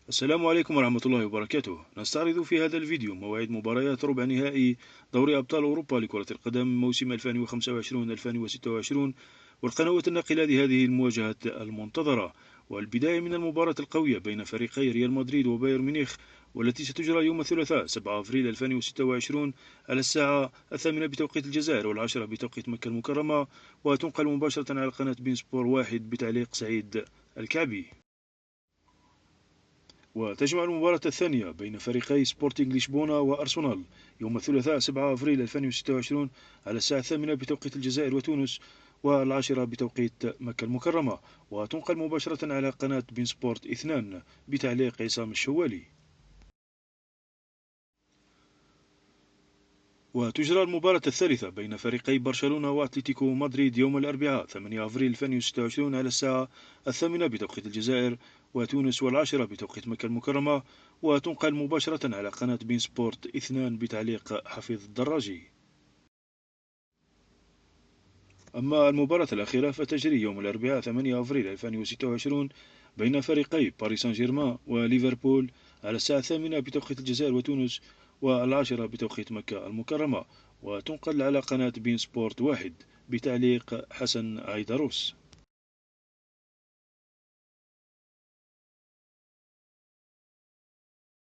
السلام عليكم ورحمة الله وبركاته. نستعرض في هذا الفيديو مواعيد مباريات ربع نهائي دوري أبطال أوروبا لكرة القدم موسم 2025-2026 والقنوات الناقلة لهذه المواجهة المنتظرة، والبداية من المباراة القوية بين فريقي ريال مدريد وبايرن ميونخ، والتي ستجرى يوم الثلاثاء 7 أفريل 2026 على الساعة 8 بتوقيت الجزائر والعشرة بتوقيت مكة المكرمة، وتنقل مباشرة على قناة بين سبور 1 بتعليق سعيد الكعبي. وتجمع المباراة الثانية بين فريقي سبورتينغ لشبونة وأرسنال يوم الثلاثاء 7 أفريل 2026 على الساعة 8 بتوقيت الجزائر وتونس والعاشرة بتوقيت مكة المكرمة، وتنقل مباشرة على قناة بين سبورت 2 بتعليق عصام الشوالي. وتجرى المباراة الثالثة بين فريقي برشلونة وأتلتيكو مدريد يوم الأربعاء 8 أفريل 2026 على الساعة 8 بتوقيت الجزائر وتونس والعاشرة بتوقيت مكة المكرمة، وتنقل مباشرة على قناة بين سبورت 2 بتعليق حفيظ الدراجي. أما المباراة الأخيرة فتجري يوم الأربعاء 8 أفريل 2026 بين فريقي باريس سان جيرمان وليفربول على الساعة 8 بتوقيت الجزائر وتونس والعاشرة بتوقيت مكة المكرمة، وتنقل على قناة بين سبورت 1 بتعليق حسن عيدروس.